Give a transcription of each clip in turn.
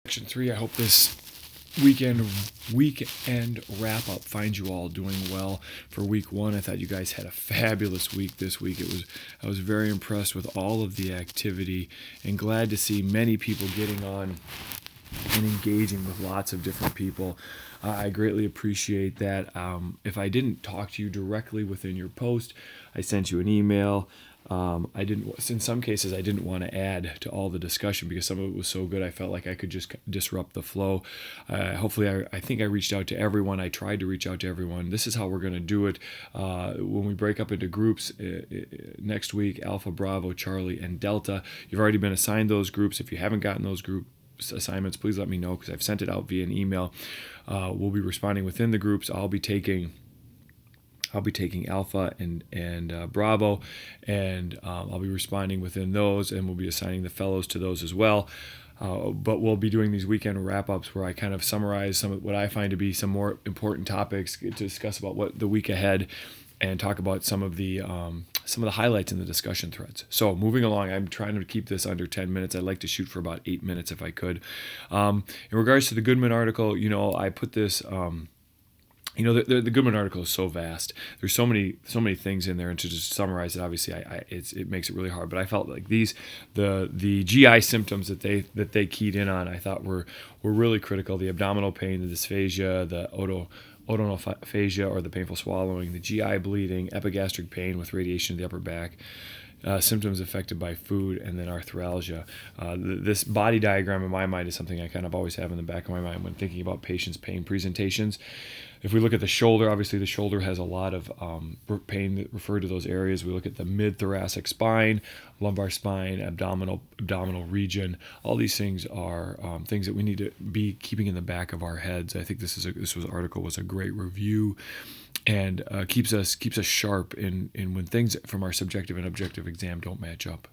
Section 3. I hope this weekend wrap up finds you all doing well for week 1. I thought you guys had a fabulous week this week. I was very impressed with all of the activity and glad to see many people getting on and engaging with lots of different people. I greatly appreciate that. If I didn't talk to you directly within your post, I sent you an email. In some cases, I didn't want to add to all the discussion because some of it was so good. I felt like I could just disrupt the flow. Hopefully, I think I reached out to everyone. I tried to reach out to everyone. This is how we're going to do it. When we break up into groups next week, Alpha, Bravo, Charlie, and Delta. You've already been assigned those groups. If you haven't gotten those group assignments, please let me know because I've sent it out via an email. We'll be responding within the groups. I'll be taking Alpha and Bravo, and I'll be responding within those, and we'll be assigning the fellows to those as well. But we'll be doing these weekend wrap-ups where I kind of summarize some of what I find to be some more important topics to discuss about what the week ahead, and talk about some of the highlights in the discussion threads. So moving along, I'm trying to keep this under 10 minutes. I'd like to shoot for about 8 minutes if I could. In regards to the Goodman article, I put this. The Goodman article is so vast. There's so many things in there, and to just summarize it, obviously, it makes it really hard. But I felt like the GI symptoms that they keyed in on, I thought were really critical. The abdominal pain, the dysphagia, the otonophagia, or the painful swallowing, the GI bleeding, epigastric pain with radiation to the upper back. Symptoms affected by food, and then arthralgia. This body diagram in my mind is something I kind of always have in the back of my mind when thinking about patients' pain presentations. If we look at the shoulder, obviously the shoulder has a lot of pain that refer to those areas. We look at the mid-thoracic spine, lumbar spine, abdominal region. All these things are things that we need to be keeping in the back of our heads. I think this article was a great review, and keeps us sharp in when things from our subjective and objective exam don't match up.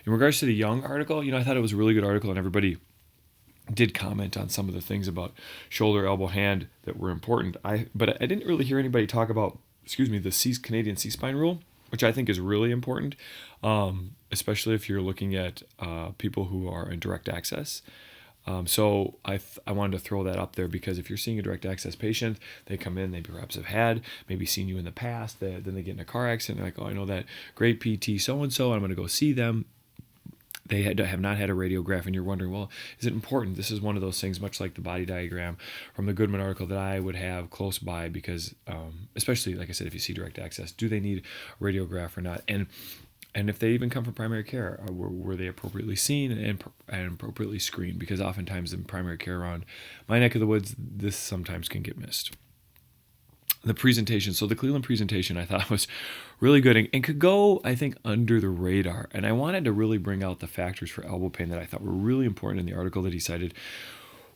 In regards to the Young article, I thought it was a really good article, and everybody did comment on some of the things about shoulder, elbow, hand that were important. But I didn't really hear anybody talk about, the Canadian C-spine rule, which I think is really important, especially if you're looking at people who are in direct access. So I wanted to throw that up there because if you're seeing a direct access patient, they come in, they perhaps have maybe seen you in the past, then they get in a car accident, they're like, oh, I know that great PT so-and-so, I'm going to go see them. They have not had a radiograph, and you're wondering, well, is it important? This is one of those things, much like the body diagram from the Goodman article, that I would have close by because, especially, like I said, if you see direct access, do they need a radiograph or not? And if they even come from primary care, were they appropriately seen and appropriately screened? Because oftentimes in primary care around my neck of the woods, this sometimes can get missed. The presentation, so the Cleveland presentation, I thought was really good and could go, I think, under the radar. And I wanted to really bring out the factors for elbow pain that I thought were really important in the article that he cited.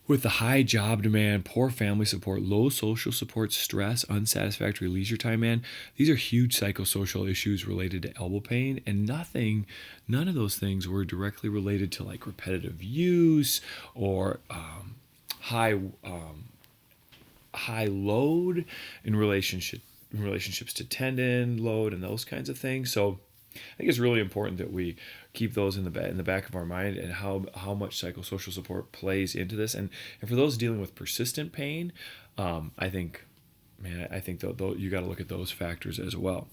With the high job demand, poor family support, low social support, stress, unsatisfactory leisure time, these are huge psychosocial issues related to elbow pain, and none of those things were directly related to like repetitive use or high load in relationships to tendon load and those kinds of things. So I think it's really important that we keep those in the back of our mind, and how much psychosocial support plays into this. And for those dealing with persistent pain, I think you got to look at those factors as well.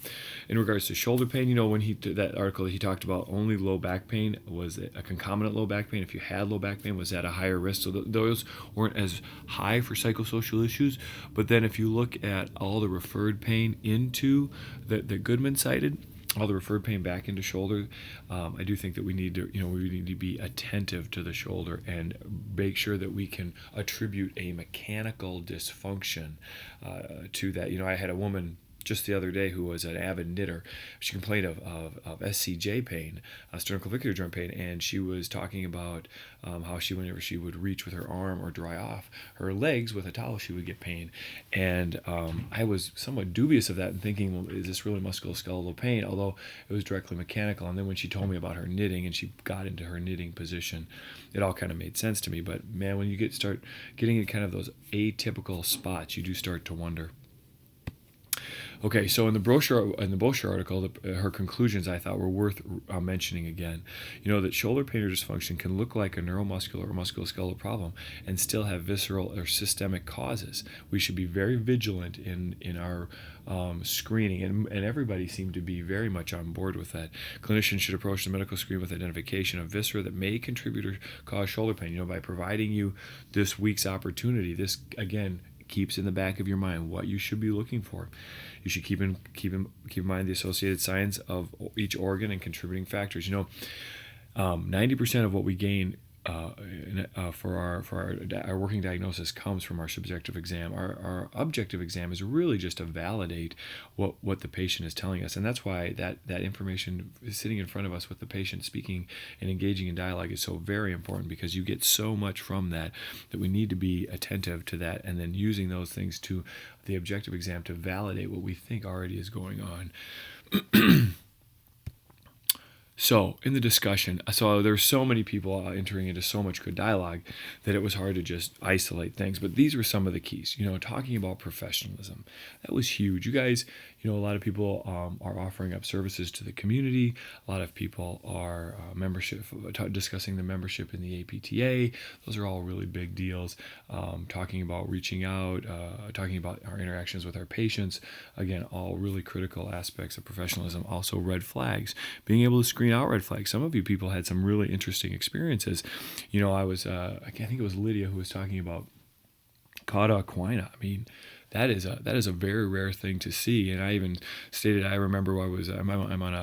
In regards to shoulder pain, when that article he talked about only low back pain was a concomitant low back pain. If you had low back pain, was at a higher risk. So those weren't as high for psychosocial issues. But then if you look at all the referred pain into that Goodman cited, all the referred pain back into shoulder, I do think that we need to be attentive to the shoulder and make sure that we can attribute a mechanical dysfunction to that. I had a woman just the other day who was an avid knitter. She complained of SCJ pain, sternoclavicular joint pain, and she was talking about how whenever she would reach with her arm or dry off her legs with a towel, she would get pain. And I was somewhat dubious of that and thinking, well, is this really musculoskeletal pain? Although it was directly mechanical. And then when she told me about her knitting and she got into her knitting position, it all kind of made sense to me. But man, when you start getting in kind of those atypical spots, you do start to wonder. Okay, so in the brochure article, her conclusions I thought were worth mentioning again. You know that shoulder pain or dysfunction can look like a neuromuscular or musculoskeletal problem and still have visceral or systemic causes. We should be very vigilant in our screening, and everybody seemed to be very much on board with that. Clinicians should approach the medical screen with identification of viscera that may contribute or cause shoulder pain. You know, by providing you this week's opportunity, this again keeps in the back of your mind what you should be looking for. You should keep in mind the associated signs of each organ and contributing factors. You know, 90% of what we gain for our working diagnosis comes from our subjective exam. Our objective exam is really just to validate what the patient is telling us, and that's why that information is sitting in front of us with the patient speaking and engaging in dialogue is so very important, because you get so much from that we need to be attentive to that, and then using those things to the objective exam to validate what we think already is going on. So in the discussion, so there's so many people entering into so much good dialogue that it was hard to just isolate things. But these were some of the keys. You know, talking about professionalism, that was huge. You guys, you know, a lot of people are offering up services to the community. A lot of people are discussing the membership in the APTA. Those are all really big deals. Talking about reaching out, talking about our interactions with our patients. Again, all really critical aspects of professionalism. Also, red flags, being able to screen out red flags. Some of you people had some really interesting experiences. You know, I think it was Lydia who was talking about cauda equina. I mean, that is a very rare thing to see. And I even stated, I remember I'm on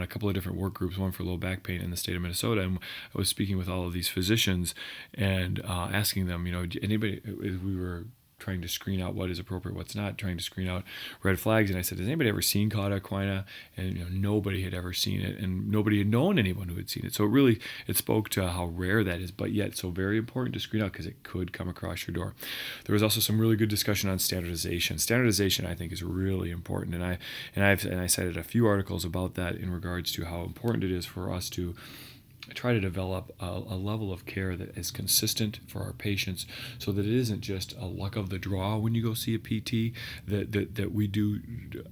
a couple of different work groups, one for low back pain in the state of Minnesota, and I was speaking with all of these physicians and asking them, you know, anybody, we were trying to screen out what is appropriate, what's not, trying to screen out red flags. And I said, has anybody ever seen cauda equina? And you know, nobody had ever seen it, and nobody had known anyone who had seen it. So it spoke to how rare that is, but yet so very important to screen out because it could come across your door. There was also some really good discussion on standardization. Standardization, I think, is really important, and I cited a few articles about that in regards to how important it is for us to try to develop a level of care that is consistent for our patients, so that it isn't just a luck of the draw when you go see a PT, that we do,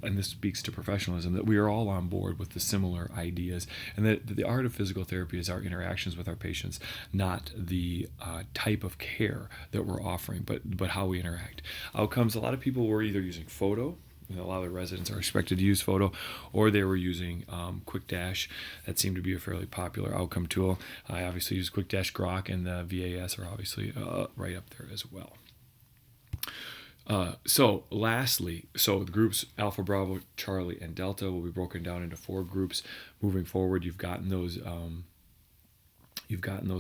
and this speaks to professionalism, that we are all on board with the similar ideas, and that the art of physical therapy is our interactions with our patients, not the type of care that we're offering, but how we interact. Outcomes, a lot of people were either using photo. You know, a lot of the residents are expected to use photo, or they were using Quick Dash. That seemed to be a fairly popular outcome tool. I obviously use Quick Dash Grok, and the VAS are obviously right up there as well. So lastly, the groups Alpha, Bravo, Charlie, and Delta will be broken down into 4 groups moving forward. You've gotten those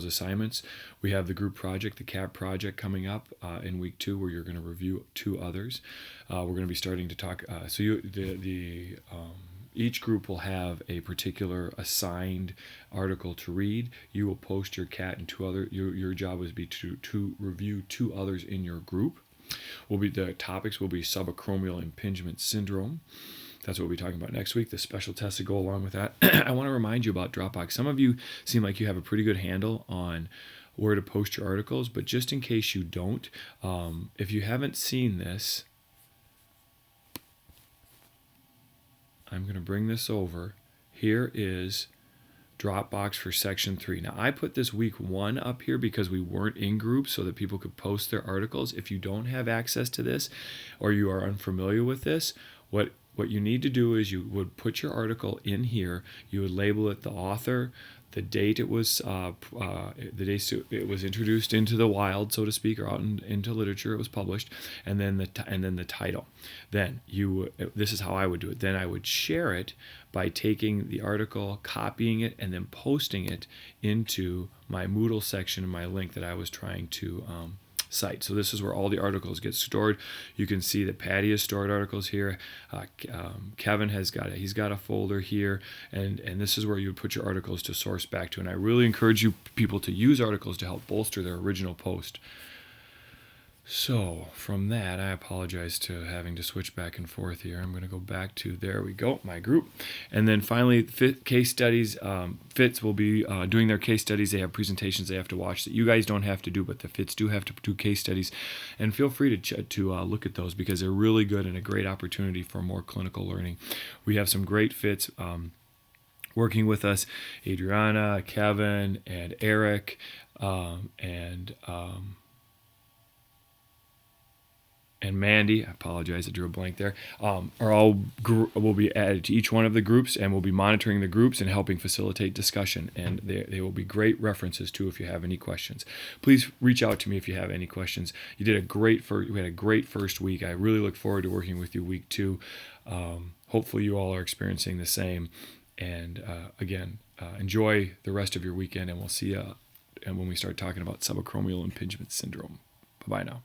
assignments. We have the group project, the CAP project, coming up in week 2, where you're going to review 2 others. We're going to be starting to talk. Each group will have a particular assigned article to read. You will post your CAT and 2 other. Your job would be to review 2 others in your group. The topics will be subacromial impingement syndrome. That's what we'll be talking about next week, the special tests that go along with that. I want to remind you about Dropbox. Some of you seem like you have a pretty good handle on where to post your articles, but just in case you don't, if you haven't seen this, I'm going to bring this over. Here is Dropbox for section 3. Now, I put this week 1 up here because we weren't in groups, so that people could post their articles. If you don't have access to this, or you are unfamiliar with this, what you need to do is you would put your article in here. You would label it the author, the date it was introduced into the wild, so to speak, or out into literature it was published, and then the title. Then this is how I would do it. Then I would share it by taking the article, copying it, and then posting it into my Moodle section in my link that I was trying to site. So this is where all the articles get stored. You can see that Patty has stored articles here. Kevin he's got a folder here, and this is where you would put your articles to source back to. And I really encourage you people to use articles to help bolster their original post. So from that, I apologize to having to switch back and forth here. I'm going to go back to, there we go, my group. And then finally, case studies. FITs will be doing their case studies. They have presentations they have to watch that you guys don't have to do, but the FITs do have to do case studies. And feel free to look at those because they're really good and a great opportunity for more clinical learning. We have some great FITs working with us, Adriana, Kevin, and Eric, and Mandy, I apologize, I drew a blank there, are all will be added to each one of the groups, and we'll be monitoring the groups and helping facilitate discussion. And they will be great references too if you have any questions. Please reach out to me if you have any questions. You had a great first week. I really look forward to working with you week 2. Hopefully you all are experiencing the same. And again, enjoy the rest of your weekend, and we'll see you when we start talking about subacromial impingement syndrome. Bye-bye now.